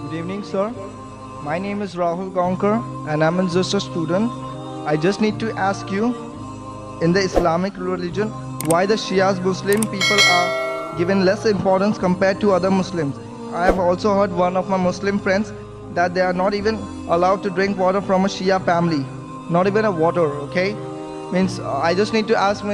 Good evening, sir. My name is Rahul Gaonkar and I'm just a student. I just need to ask you, in the Islamic religion, why the Shias Muslim people are given less importance compared to other Muslims. I have also heard one of my Muslim friends that they are not even allowed to drink water from a Shia family. Not even a water, okay? Means I just need to ask,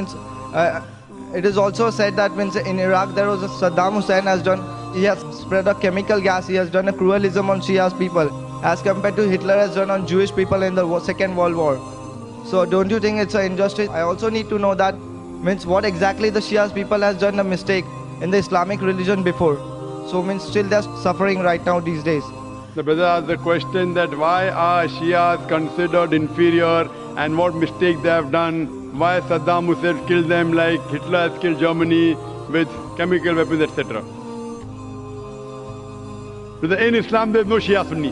it is also said that in Iraq there was a Saddam Hussein has done, he has spread a chemical gas, he has done a cruelism on Shias people as compared to Hitler has done on Jewish people in the Second World War. So don't you think it's an injustice? I also need to know that what exactly the Shias people has done a mistake in the Islamic religion before. So still they're suffering right now these days. The brother asked the question that why are Shias considered inferior and what mistake they have done. Why Saddam Hussein killed them like Hitler has killed Germany with chemical weapons, etc. In Islam, there is no Shia Sunni.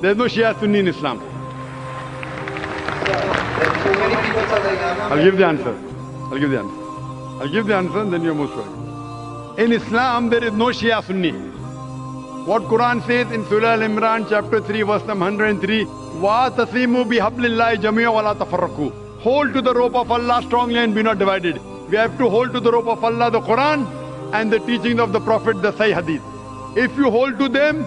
There is no Shia Sunni in Islam. I'll give the answer. I'll give the answer and then you're most welcome. In Islam, there is no Shia Sunni. What Quran says in Surah Al-Imran, chapter 3, verse number 103, وَاتَصِمُوا بِحَبْلِ اللَّهِ جَمِيعًا وَلَا تَفَرَّقُوا. Hold to the rope of Allah strongly and be not divided. We have to hold to the rope of Allah, the Quran, and the teachings of the Prophet, the Sahih Hadith. If you hold to them,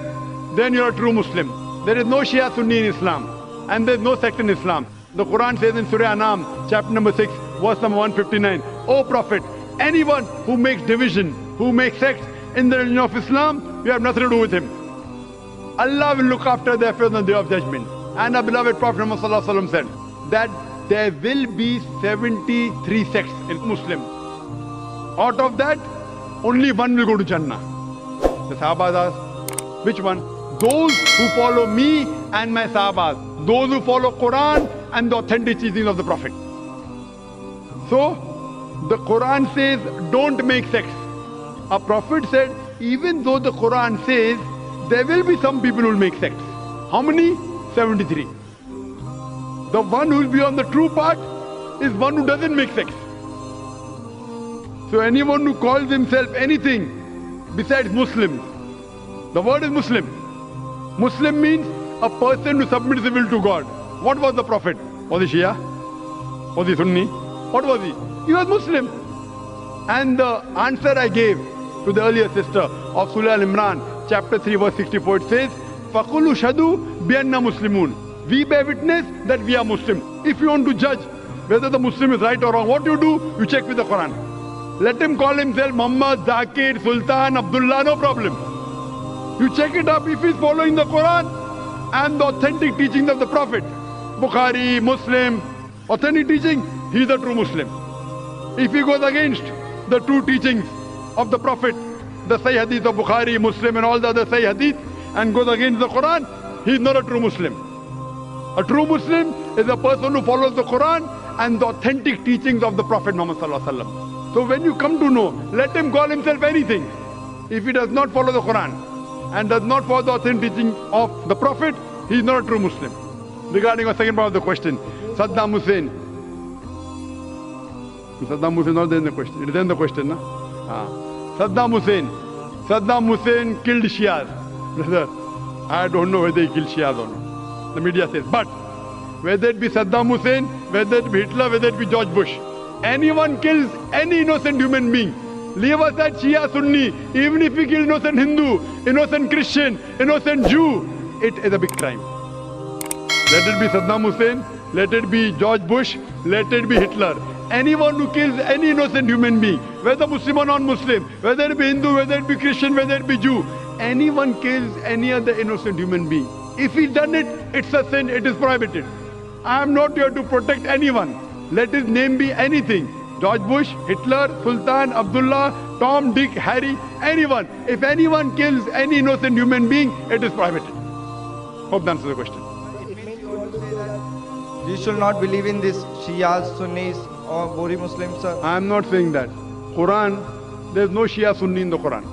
then you're a true Muslim. There is no Shia Sunni in Islam, and there's no sect in Islam. The Quran says in Surah Anam, chapter number 6, verse number 159, O Prophet, anyone who makes division, who makes sects in the religion of Islam, you have nothing to do with him. Allah will look after their affairs on the day of judgment. And our beloved Prophet Muhammad said that there will be 73 sects in Muslim. Out of that, only one will go to Jannah. The Sahabas asked, which one? Those who follow me and my Sahabas. Those who follow Quran and the authentic teachings of the Prophet. So, the Quran says, don't make sects. A Prophet said, even though the Quran says, there will be some people who will make sects. How many? 73. The one who will be on the true path is one who doesn't make sects. So anyone who calls himself anything besides Muslim, the word is Muslim. Muslim means a person who submits his will to God. What was the Prophet? Was he Shia? Was he Sunni? What was he? He was Muslim. And the answer I gave to the earlier sister of Surah Al-Imran, chapter 3, verse 64, it says, فَقُلُوا شَهَدُوا بِأَنَّا مُسْلِمُونَ. We bear witness that we are Muslim. If you want to judge whether the Muslim is right or wrong, what you do? You check with the Quran. Let him call himself Muhammad, Zakir, Sultan, Abdullah, no problem. You check it up if he's following the Quran and the authentic teachings of the Prophet. Bukhari, Muslim, authentic teaching, he's a true Muslim. If he goes against the true teachings of the Prophet, the Sahih Hadith of Bukhari, Muslim and all the other Sahih Hadith, and goes against the Quran, he's not a true Muslim. A true Muslim is a person who follows the Quran and the authentic teachings of the Prophet Muhammad Sallallahu Alaihi Wasallam. So when you come to know, let him call himself anything. If he does not follow the Quran and does not follow the authentic teaching of the Prophet, he is not a true Muslim. Regarding the second part of the question, Saddam Hussein. Saddam Hussein is not there in the question. It is in the question, no? Saddam Hussein. Saddam Hussein killed Shias. Brother, I don't know whether he killed Shias or not. The media says. But whether it be Saddam Hussein, whether it be Hitler, whether it be George Bush, anyone kills any innocent human being, leave aside Shia Sunni, even if he kills innocent Hindu, innocent Christian, innocent Jew, it is a big crime. Let it be Saddam Hussein, let it be George Bush, let it be Hitler. Anyone who kills any innocent human being, whether Muslim or non-Muslim, whether it be Hindu, whether it be Christian, whether it be Jew, anyone kills any other innocent human being. If he's done it, it's a sin, it is prohibited. I am not here to protect anyone. Let his name be anything. George Bush, Hitler, Sultan, Abdullah, Tom, Dick, Harry, anyone. If anyone kills any innocent human being, it is prohibited. Hope that answers the question. It means you want to say that you should not believe in this Shias, Sunnis or Bohri Muslims, sir? I am not saying that. Quran, there is no Shia Sunni in the Quran.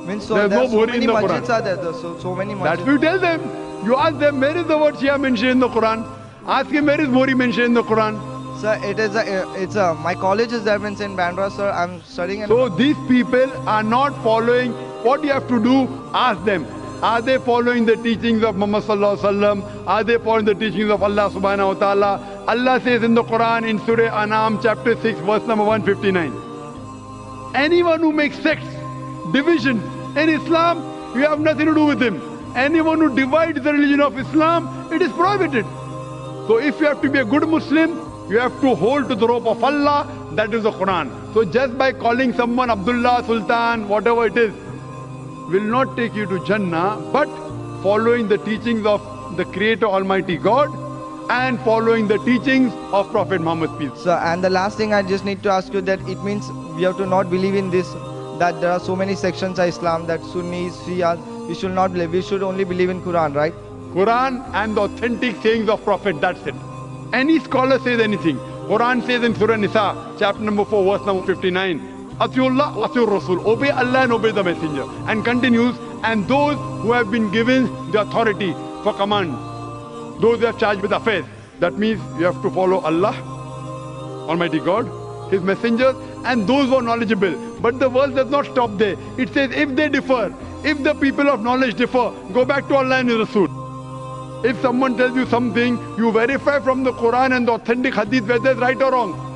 Means so there's no so Bohri many in the masjids Quran. are there, so many masjids. That we tell them. You ask them, where is the word Shia mentioned in the Quran? Ask him, where is Bohri mentioned in the Quran? Sir, my college is there in Bandra, sir. I'm studying. So these people are not following. What you have to do, ask them. Are they following the teachings of Muhammad sallallahu alaihi wasallam? Are they following the teachings of Allah subhanahu wa ta'ala? Allah says in the Quran in Surah An'am chapter 6 verse number 159. Anyone who makes sects, division in Islam, you have nothing to do with him. Anyone who divides the religion of Islam, it is prohibited. So if you have to be a good Muslim, you have to hold to the rope of Allah, that is the Quran. So just by calling someone Abdullah, Sultan, whatever it is, will not take you to Jannah, but following the teachings of the Creator Almighty God and following the teachings of Prophet Muhammad peace. So, and the last thing I just need to ask you, that it means we have to not believe in this, that there are so many sections of Islam, that Sunnis, Shias, we should not believe, we should only believe in Quran, right? Quran and the authentic sayings of Prophet, that's it. Any scholar says anything. Quran says in Surah Nisa, chapter number 4, verse number 59, Atiullah, Atiur Rasul, obey Allah and obey the Messenger. And continues, and those who have been given the authority for command, those who are charged with affairs, that means you have to follow Allah, Almighty God, His messengers, and those who are knowledgeable. But the verse does not stop there. It says, if they differ, if the people of knowledge differ, go back to Allah and His Rasul. If someone tells you something, you verify from the Quran and the authentic hadith whether it's right or wrong.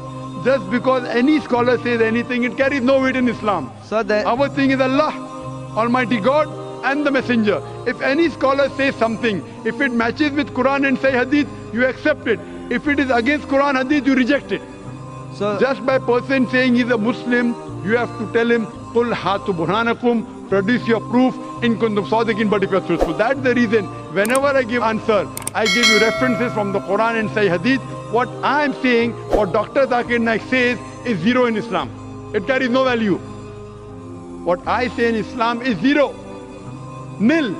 Just because any scholar says anything, it carries no weight in Islam. So that Our thing is Allah, Almighty God and the Messenger. If any scholar says something, if it matches with Quran and Sahih Hadith, you accept it. If it is against Quran Hadith, you reject it. so Just by person saying he's a Muslim, you have to tell him, Qul hatu burhanakum, produce your proof in kuntum sadiqin, but if you're truthful. That's the reason, whenever I give answer, I give you references from the Quran and Sahih Hadith. What I'm saying, what Dr. Zakir Naik says, is zero in Islam. It carries no value. What I say in Islam is zero, nil.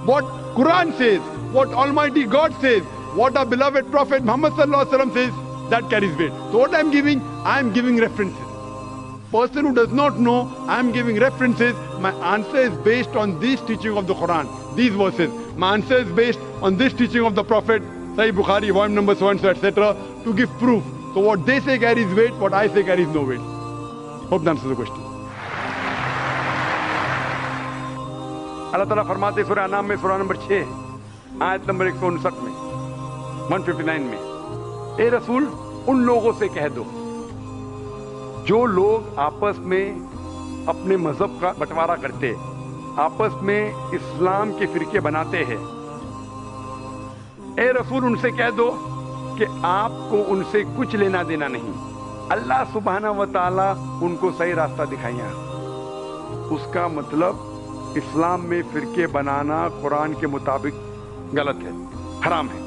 What Quran says, what Almighty God says, what our beloved Prophet Muhammad sallallahu alaihi wasallam says, that carries weight. So what I'm giving references. Person who does not know, I'm giving references. My answer is based on this teaching of the Quran, these verses. My answer is based on this teaching of the Prophet, Sahih Bukhari, volume number so and so, etc., to give proof. So what they say carries weight, what I say carries no weight. Hope that answers the question. Allah Ta'ala फरमाते सूरह अनाम में सूरह number 6 आयत number 159 में 159 में, ए रसूल उन लोगों से कह दो जो लोग आपस में अपने मजहब का बंटवारा करते, आपस में इस्लाम के फिरके बनाते हैं, ए रसूल उनसे कह दो कि आपको उनसे कुछ लेना देना नहीं, अल्लाह सुब्हानहू व तआला उनको सही रास्ता दिखाएगा। उसका मतलब इस्लाम में फिरके बनाना कुरान के मुताबिक गलत है, हराम है।